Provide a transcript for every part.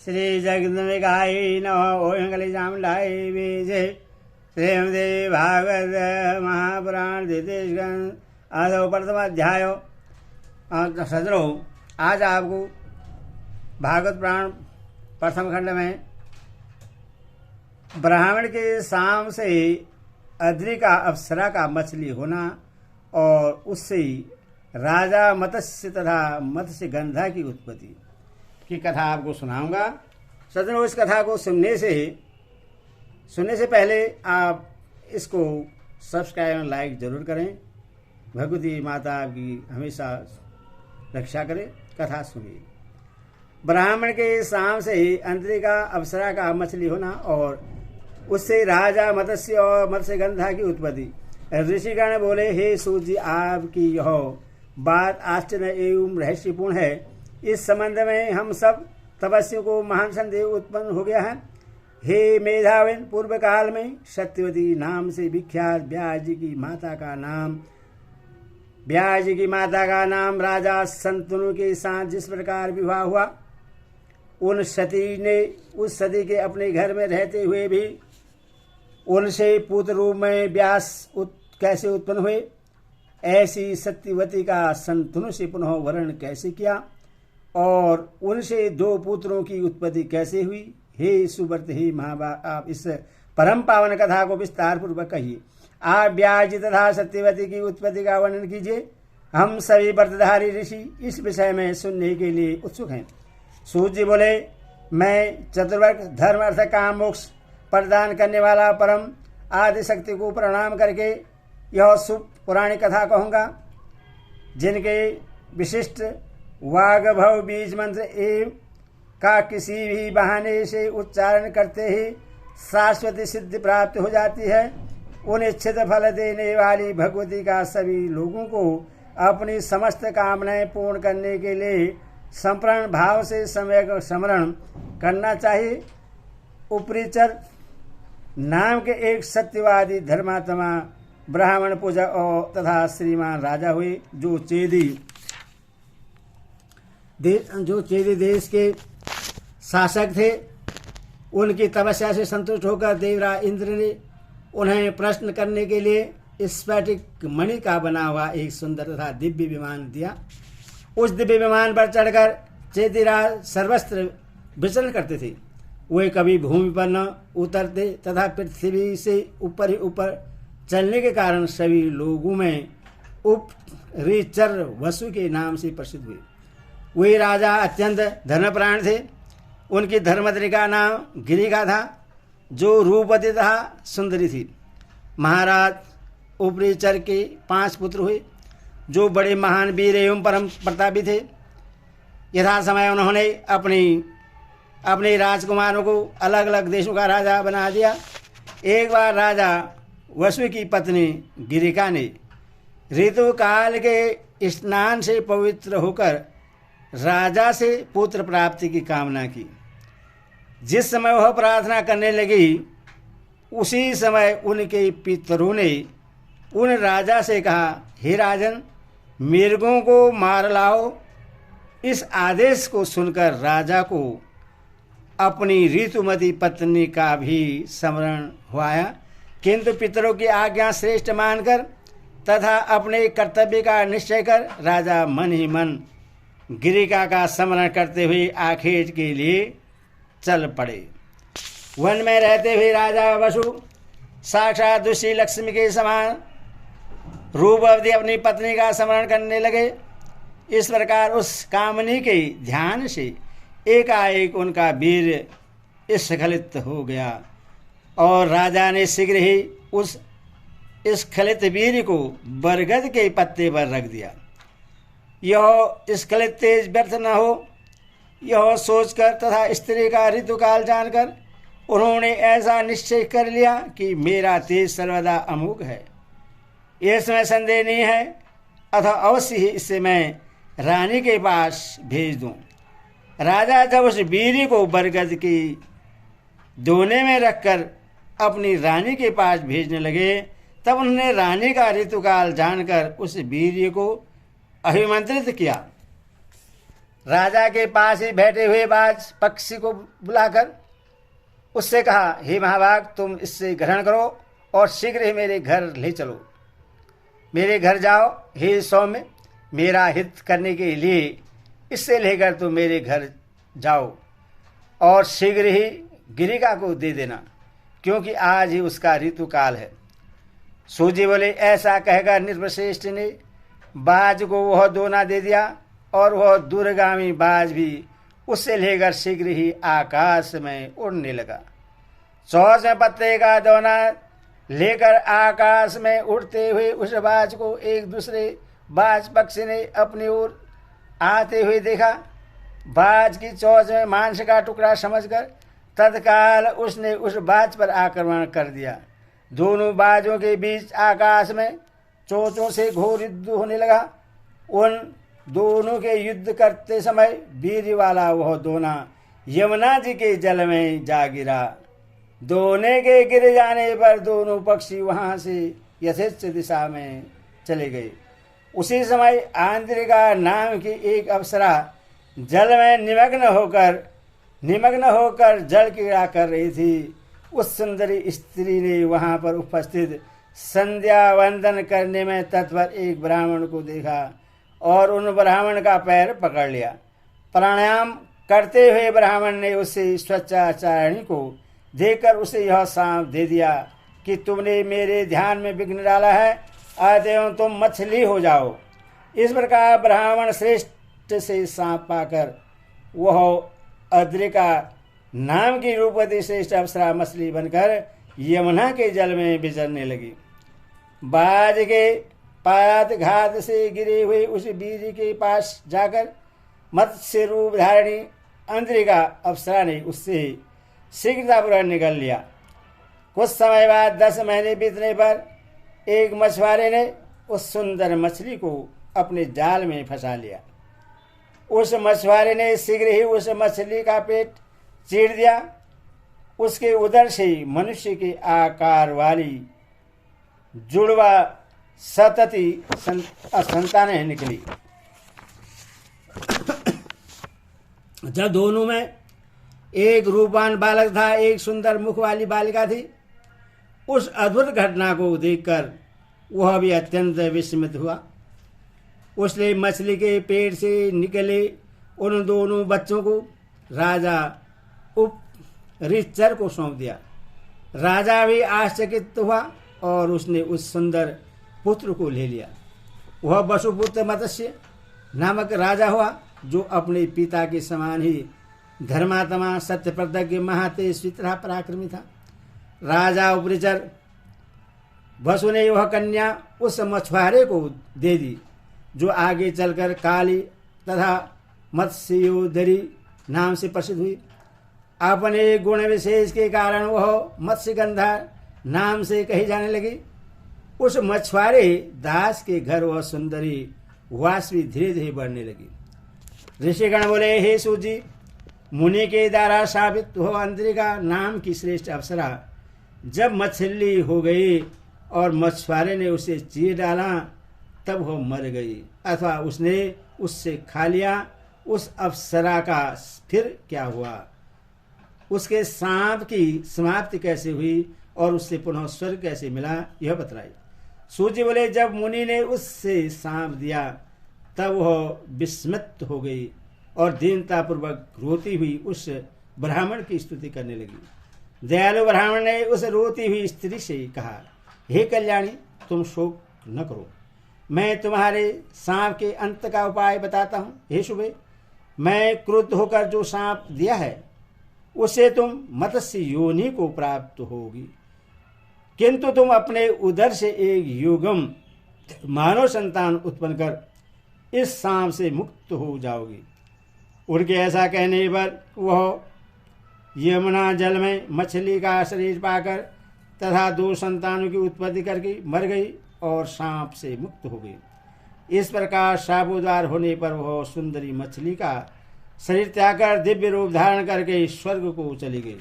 श्री जगदम्बिकाय नमः। ओम कलिजामलाय विजय। श्रीमद् भागवत महापुराण द्वितीय स्कंध आदो प्रथम अध्याय। सदरो आज आपको भागवत पुराण प्रथम खंड में ब्राह्मण के शाम से अद्रि का अप्सरा का मछली होना और उससे राजा मत्स्य तथा मत्स्य गंधा की उत्पत्ति की कथा आपको सुनाऊंगा। सदनों, इस कथा को सुनने से पहले आप इसको सब्सक्राइब और लाइक जरूर करें। भगवती माता आपकी हमेशा रक्षा करे। कथा सुनिए। ब्राह्मण के शाम से अद्रि का अप्सरा का मछली होना और उससे राजा मत्स्य और मत्स्य गंधा की उत्पत्ति। ऋषिगण बोले, हे सूत जी, आपकी यह बात आश्चर्य एवं रहस्यपूर्ण है। इस संबंध में हम सब तपस्वियों को महान संदेह उत्पन्न हो गया है। हे मेधाविन, पूर्व काल में सत्यवती नाम से विख्यात ब्यास जी की माता का नाम राजा शंतनु के साथ जिस प्रकार विवाह हुआ, उन सती ने उस सती के अपने घर में रहते हुए भी उनसे पुत्र रूप में व्यास कैसे उत्पन्न हुए, ऐसी सत्यवती का शंतनु से पुनः वर्ण कैसे किया और उनसे दो पुत्रों की उत्पत्ति कैसे हुई। हे सुव्रत, हे महाभाग, आप इस परम पावन कथा को विस्तार पूर्वक कहिए। आप व्यास जी तथा सत्यवती की उत्पत्ति का वर्णन कीजिए। हम सभी व्रतधारी ऋषि इस विषय में सुनने के लिए उत्सुक हैं। सूत जी बोले, मैं चतुर्वर्ग धर्म अर्थ काम मोक्ष प्रदान करने वाला परम आदि शक्ति को प्रणाम करके यह शुभ पुराणी कथा कहूँगा, जिनके विशिष्ट वाग्भव बीज मंत्र एवं का किसी भी बहाने से उच्चारण करते ही शाश्वती सिद्धि प्राप्त हो जाती है। उन इच्छित फल देने वाली भगवती का सभी लोगों को अपनी समस्त कामनाएं पूर्ण करने के लिए संपूर्ण भाव से सम्यक स्मरण करना चाहिए। उपरिचर नाम के एक सत्यवादी धर्मात्मा ब्राह्मण पूजक और तथा श्रीमान राजा हुए, जो चेदी देश के शासक थे। उनकी तपस्या से संतुष्ट होकर देवराज इंद्र ने उन्हें प्रश्न करने के लिए स्फटिक मणि का बना हुआ एक सुंदर तथा दिव्य विमान दिया। उस दिव्य विमान पर चढ़कर चेदीराज सर्वत्र विचरण करते थे। वे कभी भूमि पर न उतरते तथा पृथ्वी से ऊपर ही ऊपर चलने के कारण सभी लोगों में उपरिचर वसु के नाम से प्रसिद्ध हुए। वे राजा अत्यंत धर्मप्राण थे। उनकी धर्मपत्नी का नाम गिरिका था, जो रूपवती तथा सुंदरी थी। महाराज उपरिचर के 5 पुत्र हुए, जो बड़े महान वीर एवं परम प्रतापी थे। यथा समय उन्होंने अपने राजकुमारों को अलग अलग देशों का राजा बना दिया। एक बार राजा वसु की पत्नी गिरिका ने ऋतु काल के स्नान से पवित्र होकर राजा से पुत्र प्राप्ति की कामना की। जिस समय वह प्रार्थना करने लगी, उसी समय उनके पितरों ने उन राजा से कहा, हे राजन, मृगों को मार लाओ। इस आदेश को सुनकर राजा को अपनी ऋतुमती पत्नी का भी स्मरण हुआ, किंतु पितरों की आज्ञा श्रेष्ठ मानकर तथा अपने कर्तव्य का निश्चय कर राजा मन ही मन गिरिका का स्मरण करते हुए आखेट के लिए चल पड़े। वन में रहते हुए राजा वसु साक्षात दुष्टी लक्ष्मी के समान रूपवती अपनी पत्नी का स्मरण करने लगे। इस प्रकार उस कामनी के ध्यान से एकाएक उनका वीर स्खलित हो गया और राजा ने शीघ्र ही उस स्खलित वीर को बरगद के पत्ते पर रख दिया। यह स्खलित तेज व्यर्थ न हो, यह सोचकर तथा स्त्री का ऋतुकाल जानकर उन्होंने ऐसा निश्चय कर लिया कि मेरा तेज सर्वदा अमोघ है, इसमें संदेह नहीं है, अतः अवश्य ही इसे मैं रानी के पास भेज दूं। राजा जब उस वीर को बरगद की दोने में रखकर अपनी रानी के पास भेजने लगे, तब उन्होंने रानी का ऋतुकाल जानकर उस वीर को अभिमंत्रित किया। राजा के पास ही बैठे हुए बाज पक्षी को बुलाकर उससे कहा, हे महाभाग, तुम इससे ग्रहण करो और शीघ्र ही मेरे घर ले चलो। मेरे घर जाओ। हे सौम्य, मेरा हित करने के लिए इससे लेकर तुम मेरे घर जाओ और शीघ्र ही गिरिका को दे देना, क्योंकि आज ही उसका ऋतु काल है। सूजी बोले, ऐसा कहकर निर्वश्रेष्ठ ने बाज को वह दोना दे दिया और वह दूरगामी बाज भी उससे लेकर शीघ्र ही आकाश में उड़ने लगा। 14वें पत्ते का दोना लेकर आकाश में उड़ते हुए उस बाज को एक दूसरे बाज पक्षी ने अपनी ओर आते हुए देखा। बाज की चोंच में मांस का टुकड़ा समझकर तत्काल उसने उस बाज पर आक्रमण कर दिया। दोनों बाजों के बीच आकाश में चोंचों से घोर युद्ध होने लगा। उन दोनों के युद्ध करते समय वीर वाला वह दोना यमुना जी के जल में जा गिरा। दोने के गिर जाने पर दोनों पक्षी वहां से यथेच्छ दिशा में चले गए। उसी समय आंद्रिका नाम की एक अप्सरा जल में निमग्न होकर जल क्रीड़ा कर रही थी। उस सुंदरी स्त्री ने वहां पर उपस्थित संध्या वंदन करने में तत्पर एक ब्राह्मण को देखा और उन ब्राह्मण का पैर पकड़ लिया। प्राणायाम करते हुए ब्राह्मण ने उसे स्वच्छाचारिणी को देखकर उसे यह शाप दे दिया कि तुमने मेरे ध्यान में विघ्न डाला है, अतएव तुम मछली हो जाओ। इस प्रकार ब्राह्मण श्रेष्ठ से शाप पाकर वह अद्रिका नाम की रूपवती श्रेष्ठ अप्सरा मछली बनकर यमुना के जल में विचरने लगी। बाज के पात घात से गिरे हुए उस वीर के पास जाकर मत्स्य रूप धारिणी अंद्रिका अप्सरा ने उससे शीघ्रतापूर्वक निकल लिया। कुछ समय बाद 10 महीने बीतने पर एक मछुआरे ने उस सुंदर मछली को अपने जाल में फंसा लिया। उस मछुआरे ने शीघ्र ही उस मछली का पेट चीर दिया। उसके उदर से मनुष्य के आकार वाली जुड़वा सतती संतानें निकली। जब दोनों में एक रूपवान बालक था, एक सुंदर मुख वाली बालिका थी। उस अद्भुत घटना को देखकर वह भी अत्यंत विस्मित हुआ। उसने मछली के पेट से निकले उन दोनों बच्चों को राजा उपरिचर को सौंप दिया। राजा भी आश्चर्यचकित हुआ और उसने उस सुंदर पुत्र को ले लिया। वह वसुपुत्र मत्स्य नामक राजा हुआ, जो अपने पिता के समान ही धर्मात्मा, सत्यप्रज्ञ, महातेजस्वी तथा पराक्रमी था। राजा उपरिचर वसु ने वह कन्या उस मछुआरे को दे दी, जो आगे चलकर काली तथा मत्स्योदरी नाम से प्रसिद्ध हुई। अपने गुण विशेष के कारण वह मत्स्यगंधा नाम से कही जाने लगी। उस मछुआरे दास के घर वह सुंदरी वासवी धीरे धीरे बढ़ने लगी। ऋषिगण बोले, हे सूजी, मुनि के द्वारा साबित हो अंतरिका नाम की श्रेष्ठ अप्सरा जब मछली हो गई और मछुआरे ने उसे चीर डाला, तब वह मर गई अथवा उसने उससे खा लिया। उस अप्सरा का फिर क्या हुआ, उसके सांप की समाप्ति कैसे हुई और उससे पुनः स्वर्ग कैसे मिला, यह बतलाई। सूर्य बोले, जब मुनि ने उससे सांप दिया तब वह विस्मित हो गई और दीनतापूर्वक रोती हुई उस ब्राह्मण की स्तुति करने लगी। दयालु ब्राह्मण ने उस रोती हुई स्त्री से कहा, हे कल्याणी, तुम शोक न करो, मैं तुम्हारे सांप के अंत का उपाय बताता हूँ। हे शुभे, मैं क्रुद्ध होकर जो सांप दिया है उससे तुम मत्स्य योनि को प्राप्त होगी, किंतु तुम अपने उदर से एक युगम मानव संतान उत्पन्न कर इस सांप से मुक्त हो जाओगी। उनके ऐसा कहने पर वह यमुना जल में मछली का शरीर पाकर तथा 2 संतानों की उत्पत्ति करके मर गई और सांप से मुक्त हो गई। इस प्रकार शापोद्वार होने पर वह सुंदरी मछली का शरीर त्याग कर दिव्य रूप धारण करके स्वर्ग को चली गई।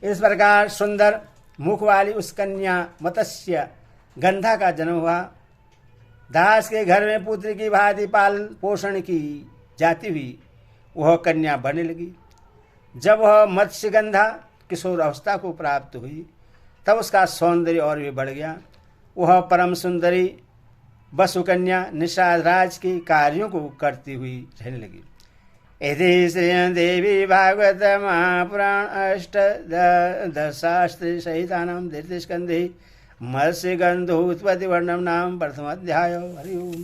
इस प्रकार सुंदर मुख वाली उस कन्या मत्स्य गंधा का जन्म हुआ। दास के घर में पुत्र की भांति पालन पोषण की जाती हुई वह कन्या बनने लगी। जब वह मत्स्यगंधा किशोर अवस्था को प्राप्त हुई तब उसका सौंदर्य और भी बढ़ गया। वह परम सुंदरी वसुकन्या निषाद राज के कार्यों को करती हुई रहने लगी। यदि श्री देवी भागवत महापुराण अष्टादशास्त्र सहितानां द्वितीयस्कन्धे मत्स्यगंधोत्पत्ति वर्णनं नाम प्रथम अध्याय। हरि ओम।